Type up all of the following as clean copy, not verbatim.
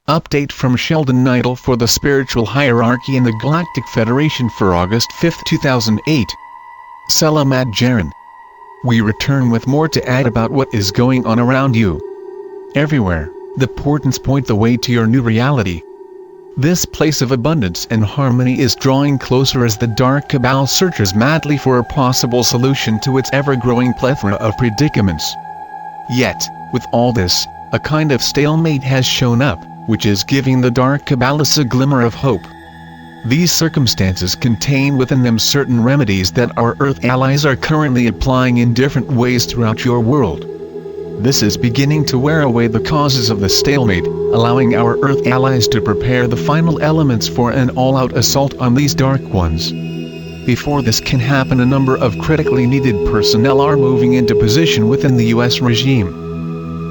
Update from Sheldan Nidle for the Spiritual Hierarchy in the Galactic Federation for August 5, 2008. Selamat Jaran. We return with more to add about what is going on around you. Everywhere, the portents point the way to your new reality. This place of abundance and harmony is drawing closer as the Dark Cabal searches madly for a possible solution to its ever-growing plethora of predicaments. Yet, with all this, a kind of stalemate has shown up, which is giving the Dark Cabalists a glimmer of hope. These circumstances contain within them certain remedies that our Earth allies are currently applying in different ways throughout your world. This is beginning to wear away the causes of the stalemate, allowing our Earth allies to prepare the final elements for an all-out assault on these Dark Ones. Before this can happen, a number of critically needed personnel are moving into position within the US regime.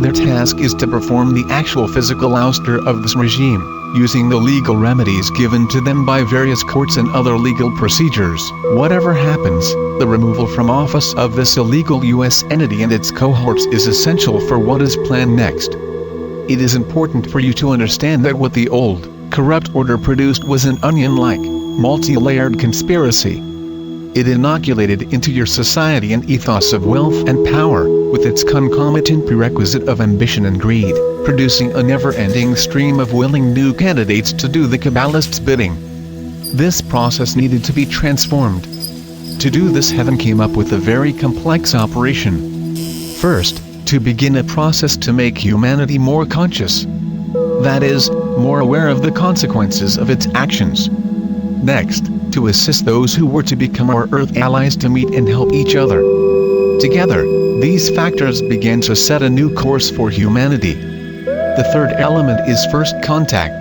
Their task is to perform the actual physical ouster of this regime, using the legal remedies given to them by various courts and other legal procedures. Whatever happens, the removal from office of this illegal US entity and its cohorts is essential for what is planned next. It is important for you to understand that what the old, corrupt order produced was an onion-like, multi-layered conspiracy. It inoculated into your society an ethos of wealth and power, with its concomitant prerequisite of ambition and greed, producing a never-ending stream of willing new candidates to do the Kabbalists' bidding. This process needed to be transformed. To do this, Heaven came up with a very complex operation. First, to begin a process to make humanity more conscious. That is, more aware of the consequences of its actions. Next, to assist those who were to become our Earth allies to meet and help each other. Together, these factors began to set a new course for humanity. The third element is first contact.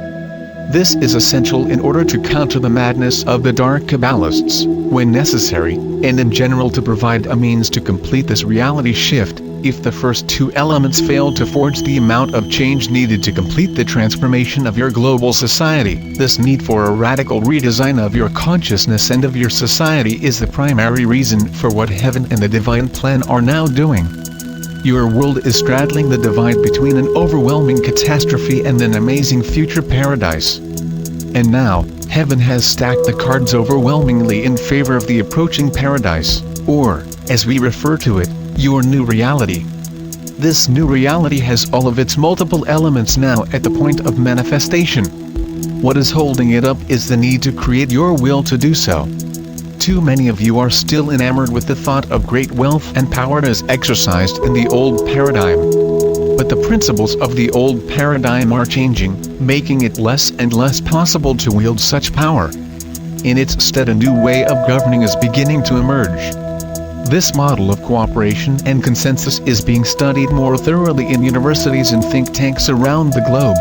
This is essential in order to counter the madness of the Dark Kabbalists, when necessary, and in general to provide a means to complete this reality shift. If the first two elements fail to forge the amount of change needed to complete the transformation of your global society, this need for a radical redesign of your consciousness and of your society is the primary reason for what Heaven and the Divine Plan are now doing. Your world is straddling the divide between an overwhelming catastrophe and an amazing future paradise. And now, Heaven has stacked the cards overwhelmingly in favor of the approaching paradise, or, as we refer to it, your new reality. This new reality has all of its multiple elements now at the point of manifestation. What is holding it up is the need to create your will to do so. Too many of you are still enamored with the thought of great wealth and power as exercised in the old paradigm. But the principles of the old paradigm are changing, making it less and less possible to wield such power. In its stead, a new way of governing is beginning to emerge. This model of cooperation and consensus is being studied more thoroughly in universities and think tanks around the globe.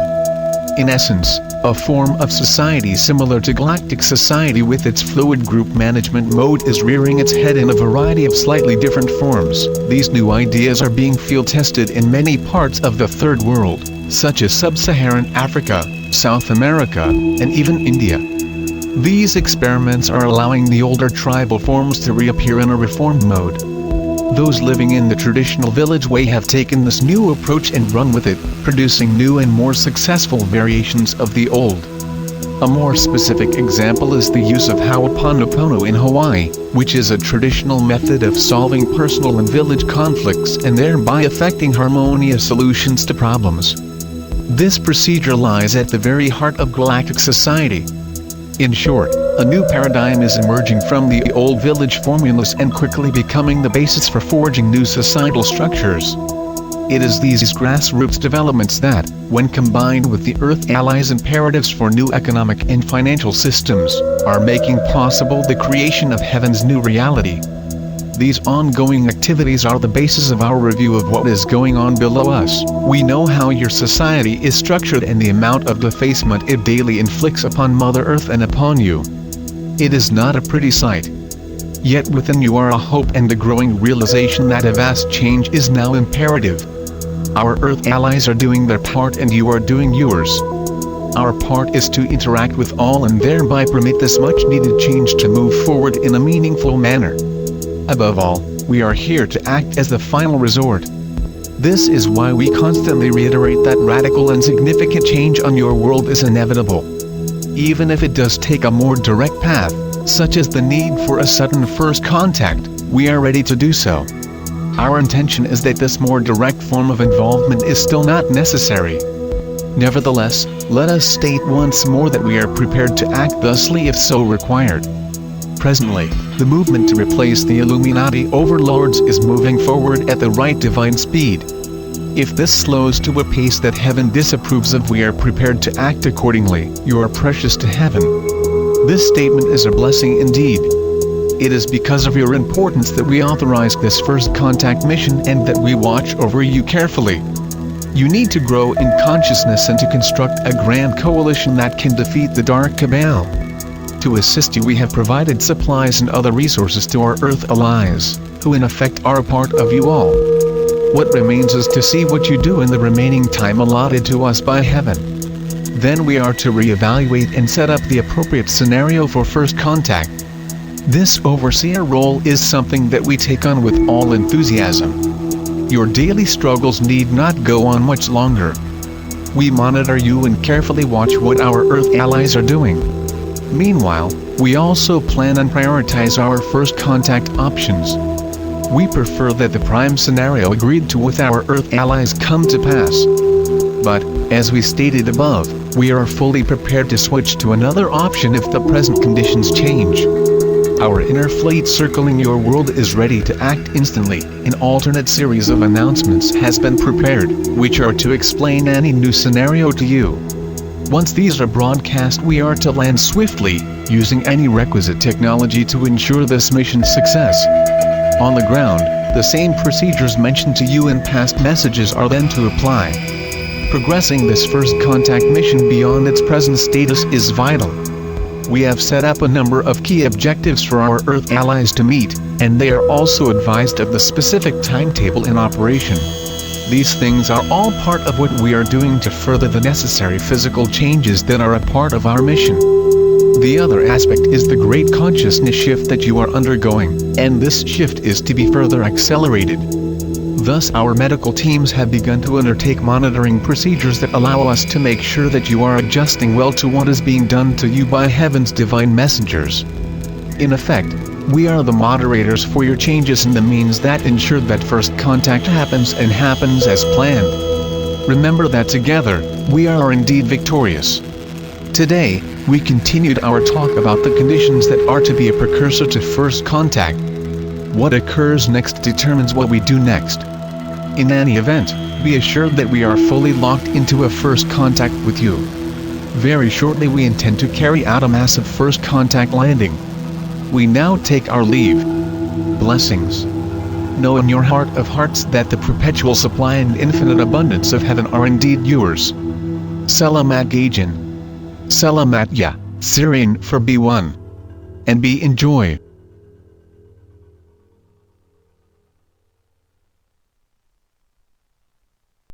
In essence, a form of society similar to Galactic society with its fluid group management mode is rearing its head in a variety of slightly different forms. These new ideas are being field tested in many parts of the Third World, such as Sub-Saharan Africa, South America, and even India. These experiments are allowing the older tribal forms to reappear in a reformed mode. Those living in the traditional village way have taken this new approach and run with it, producing new and more successful variations of the old. A more specific example is the use of Ho'oponopono in Hawaii, which is a traditional method of solving personal and village conflicts and thereby effecting harmonious solutions to problems. This procedure lies at the very heart of Galactic society. In short, a new paradigm is emerging from the old village formulas and quickly becoming the basis for forging new societal structures. It is these grassroots developments that, when combined with the Earth allies' imperatives for new economic and financial systems, are making possible the creation of Heaven's new reality. These ongoing activities are the basis of our review of what is going on below us. We know how your society is structured and the amount of defacement it daily inflicts upon Mother Earth and upon you. It is not a pretty sight. Yet within you are a hope and a growing realization that a vast change is now imperative. Our Earth allies are doing their part and you are doing yours. Our part is to interact with all and thereby permit this much needed change to move forward in a meaningful manner. Above all, we are here to act as the final resort. This is why we constantly reiterate that radical and significant change on your world is inevitable. Even if it does take a more direct path, such as the need for a sudden first contact, we are ready to do so. Our intention is that this more direct form of involvement is still not necessary. Nevertheless, let us state once more that we are prepared to act thusly if so required. Presently, the movement to replace the Illuminati overlords is moving forward at the right divine speed. If this slows to a pace that heaven disapproves of, we are prepared to act accordingly. You are precious to heaven. This statement is a blessing indeed. It is because of your importance that we authorized this first contact mission and that we watch over you carefully. You need to grow in consciousness and to construct a grand coalition that can defeat the Dark Cabal. To assist you, we have provided supplies and other resources to our Earth allies, who in effect are a part of you all. What remains is to see what you do in the remaining time allotted to us by heaven. Then we are to reevaluate and set up the appropriate scenario for first contact. This overseer role is something that we take on with all enthusiasm. Your daily struggles need not go on much longer. We monitor you and carefully watch what our Earth allies are doing. Meanwhile, we also plan and prioritize our first contact options. We prefer that the prime scenario agreed to with our Earth allies come to pass. But, as we stated above, we are fully prepared to switch to another option if the present conditions change. Our inner fleet circling your world is ready to act instantly. An alternate series of announcements has been prepared, which are to explain any new scenario to you. Once these are broadcast, we are to land swiftly, using any requisite technology to ensure this mission's success. On the ground, the same procedures mentioned to you in past messages are then to apply. Progressing this first contact mission beyond its present status is vital. We have set up a number of key objectives for our Earth allies to meet, and they are also advised of the specific timetable in operation. These things are all part of what we are doing to further the necessary physical changes that are a part of our mission. The other aspect is the great consciousness shift that you are undergoing, and this shift is to be further accelerated. Thus our medical teams have begun to undertake monitoring procedures that allow us to make sure that you are adjusting well to what is being done to you by heaven's divine messengers. In effect, we are the moderators for your changes and the means that ensure that first contact happens and happens as planned. Remember that together, we are indeed victorious. Today, we continued our talk about the conditions that are to be a precursor to first contact. What occurs next determines what we do next. In any event, be assured that we are fully locked into a first contact with you. Very shortly we intend to carry out a massive first contact landing. We now take our leave. Blessings. Know in your heart of hearts that the perpetual supply and infinite abundance of heaven are indeed yours. Selamat Gajan. Selamat Ya, Syrian for B1. And be enjoy.